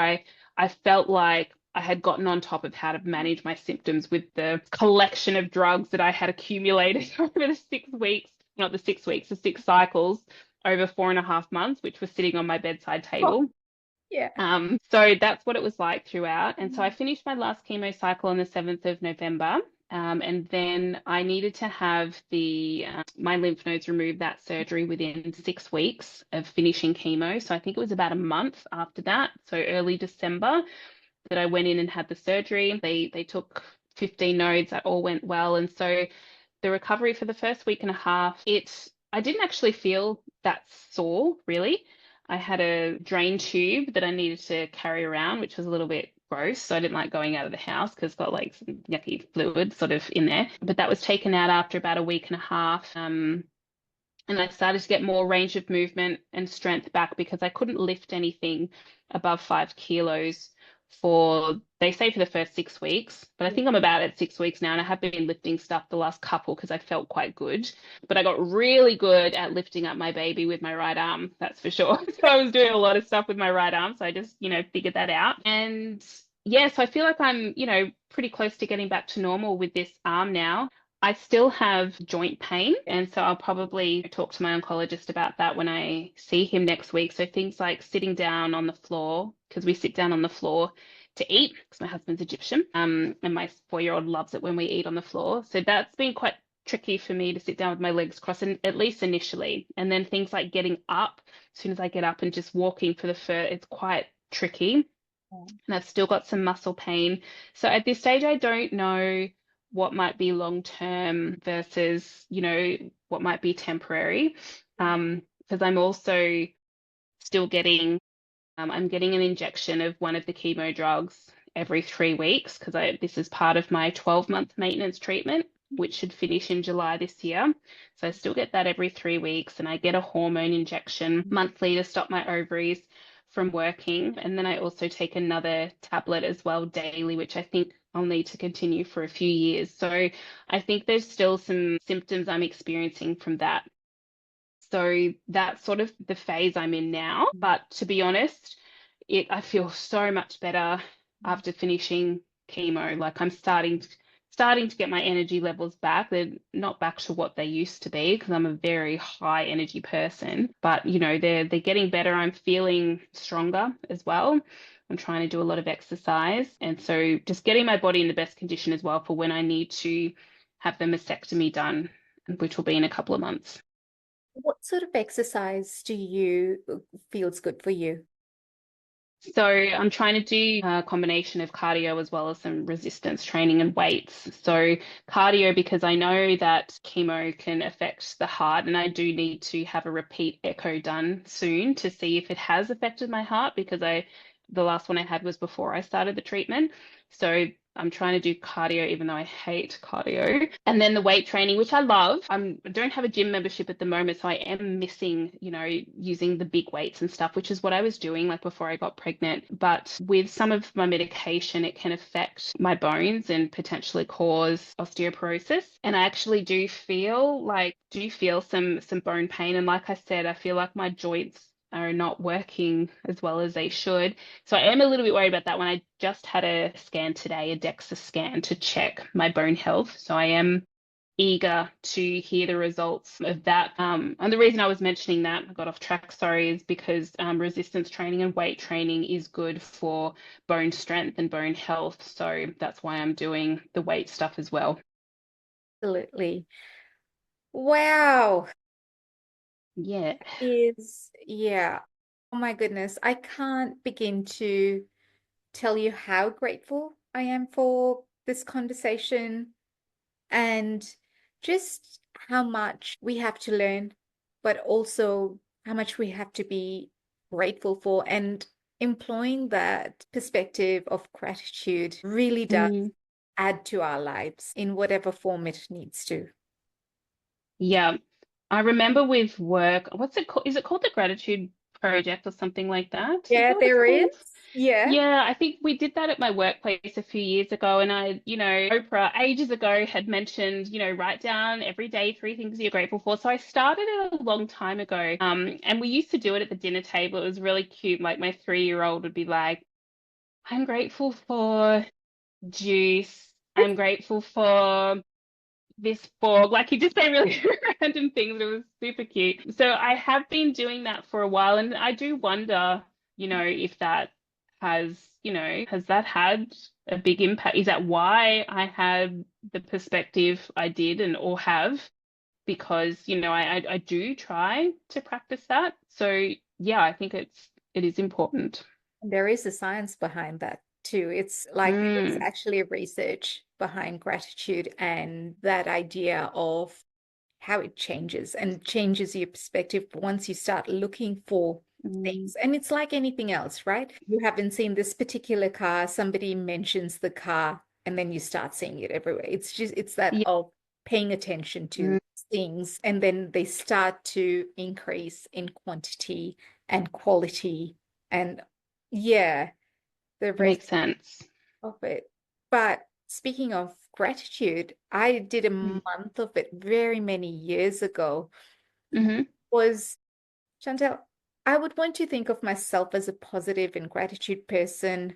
I felt like I had gotten on top of how to manage my symptoms with the collection of drugs that I had accumulated over the 6 weeks, not the 6 weeks, the 6 cycles over 4.5 months, which was sitting on my bedside Oh, table. yeah. So that's what it was like throughout. And so I finished my last chemo cycle on the 7th of November. And then I needed to have my lymph nodes removed, that surgery within 6 weeks of finishing chemo. So I think it was about a month after that, so early December, that I went in and had the surgery. They took 15 nodes, that all went well. And so the recovery for the first week and a half, I didn't actually feel that sore, really. I had a drain tube that I needed to carry around, which was a little bit gross. So I didn't like going out of the house because it's got like some yucky fluid sort of in there. But that was taken out after about a week and a half. And I started to get more range of movement and strength back because I couldn't lift anything above 5 kilos they say for the first 6 weeks, but I think I'm about at 6 weeks now, and I have been lifting stuff the last couple because I felt quite good. But I got really good at lifting up my baby with my right arm, that's for sure. So I was doing a lot of stuff with my right arm, so I just, figured that out. And yeah, so I feel like I'm, pretty close to getting back to normal with this arm now. I still have joint pain, and so I'll probably talk to my oncologist about that when I see him next week. So things like sitting down on the floor, because we sit down on the floor to eat, because my husband's Egyptian, and my 4-year-old loves it when we eat on the floor. So that's been quite tricky for me to sit down with my legs crossed, and at least initially. And then things like getting up, as soon as I get up and just walking for it's quite tricky. and I've still got some muscle pain. So at this stage, I don't know what might be long term versus, what might be temporary. Because I'm also still getting, I'm getting an injection of one of the chemo drugs every 3 weeks because this is part of my 12-month maintenance treatment, which should finish in July this year. So I still get that every 3 weeks, and I get a hormone injection monthly to stop my ovaries from working. And then I also take another tablet as well daily, which I think I'll need to continue for a few years. So I think there's still some symptoms I'm experiencing from that. So that's sort of the phase I'm in now. But to be honest, I feel so much better after finishing chemo. Like I'm starting to get my energy levels back. They're not back to what they used to be because I'm a very high energy person. But they're getting better. I'm feeling stronger as well. I'm trying to do a lot of exercise. And so just getting my body in the best condition as well for when I need to have the mastectomy done, which will be in a couple of months. What sort of exercise do you feels good for you? So I'm trying to do a combination of cardio as well as some resistance training and weights. So cardio, because I know that chemo can affect the heart, and I do need to have a repeat echo done soon to see if it has affected my heart because the last one I had was before I started the treatment. So I'm trying to do cardio, even though I hate cardio. And then the weight training, which I love. I don't have a gym membership at the moment, so I am missing, using the big weights and stuff, which is what I was doing like before I got pregnant. But with some of my medication, it can affect my bones and potentially cause osteoporosis. And I actually do feel some bone pain. And like I said, I feel like my joints are not working as well as they should. So I am a little bit worried about that one. I just had a scan today, a DEXA scan to check my bone health. So I am eager to hear the results of that. And the reason I was mentioning that, I got off track, sorry, is because resistance training and weight training is good for bone strength and bone health. So that's why I'm doing the weight stuff as well. Absolutely. Wow. Yeah. Yeah. Oh my goodness. I can't begin to tell you how grateful I am for this conversation and just how much we have to learn, but also how much we have to be grateful for. And employing that perspective of gratitude really does Mm, add to our lives in whatever form it needs to. yeah. I remember with work, what's it called? Is it called the Gratitude Project or something like that? Is Yeah, that what it's there is. called? Yeah. Yeah, I think we did that at my workplace a few years ago. And Oprah ages ago had mentioned, write down every day 3 things you're grateful for. So I started it a long time ago. And we used to do it at the dinner table. It was really cute. Like my 3-year-old would be like, I'm grateful for juice. I'm grateful for this fork. Like he just say really random things. It was super cute. So I have been doing that for a while, and I do wonder, if that has, has that had a big impact? Is that why I had the perspective I did and or have? Because, I do try to practice that. So yeah, I think it is important. There is a science behind that too. It's like there's Mm, actually research behind gratitude and that idea of how it changes and changes your perspective once you start looking for mm, things. And it's like anything else, right? You haven't seen this particular car, somebody mentions the car, and then you start seeing it everywhere. It's that yeah, of paying attention to mm, things, and then they start to increase in quantity and quality. And yeah, the rest makes sense. of it. But speaking of gratitude, I did a Mm, month of it very many years ago. hmm Was Chantelle, I would want to think of myself as a positive and gratitude person,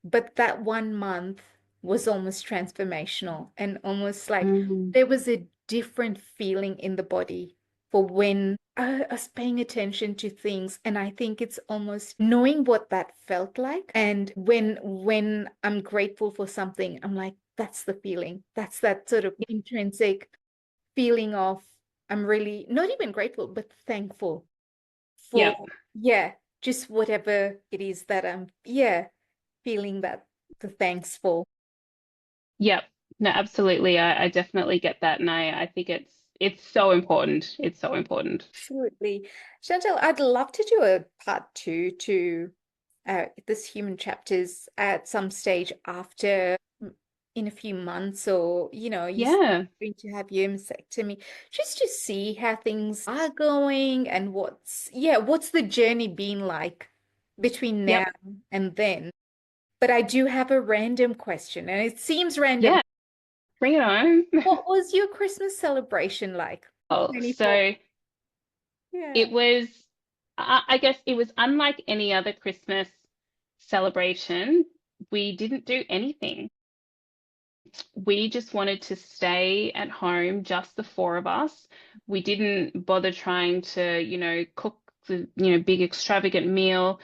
but that 1 month was almost transformational and almost like mm, there was a different feeling in the body for when I was paying attention to things. And I think it's almost knowing what that felt like. And when I'm grateful for something, I'm like, that's the feeling. That's that sort of intrinsic feeling of I'm really not even grateful, but thankful yeah. for, yeah, just whatever it is that I'm, yeah. feeling that the thanks for. Yep. No, absolutely. I definitely get that. And I think it's so important. It's so important. Absolutely. Chantel, I'd love to do a part two to this human chapters at some stage after in a few months, or you're Yeah. going to have your mastectomy, just to see how things are going and what's the journey been like between now Yep. and then. But I do have a random question, and it seems random. Yeah. Bring it on. What was your Christmas celebration like? Oh, 24. so Yeah. it was, I guess it was unlike any other Christmas celebration. We didn't do anything. We just wanted to stay at home, just the four of us. We didn't bother trying to, cook the, big extravagant meal.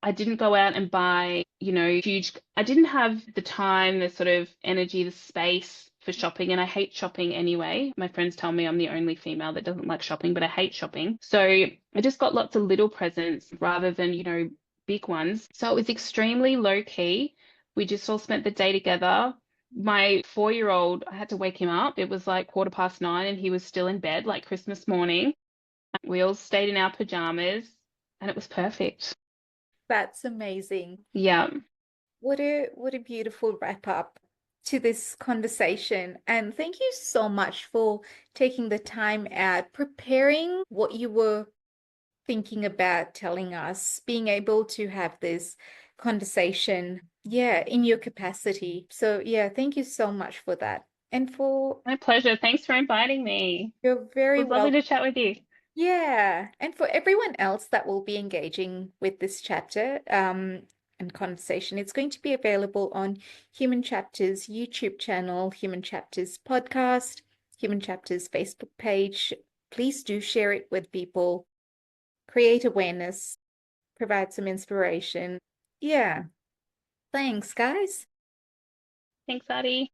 I didn't go out and buy, huge, I didn't have the time, the sort of energy, the space for shopping. And I hate shopping anyway. My friends tell me I'm the only female that doesn't like shopping, but I hate shopping. So I just got lots of little presents rather than, big ones. So it was extremely low key. We just all spent the day together. My 4-year-old, I had to wake him up. It was like 9:15 and he was still in bed like Christmas morning. We all stayed in our pajamas and it was perfect. That's amazing. Yeah. What a beautiful wrap up to this conversation. And thank you so much for taking the time out, preparing what you were thinking about telling us, being able to have this conversation, yeah, in your capacity. So yeah, thank you so much for that. And for My pleasure. Thanks for inviting me. you're It very was lovely welcome. to chat with you. Yeah, and for everyone else that will be engaging with this chapter and conversation, it's going to be available on Human Chapters YouTube channel, Human Chapters podcast, Human Chapters Facebook page. Please do share it with people, create awareness, provide some inspiration. Yeah, thanks, guys. Thanks, Adi.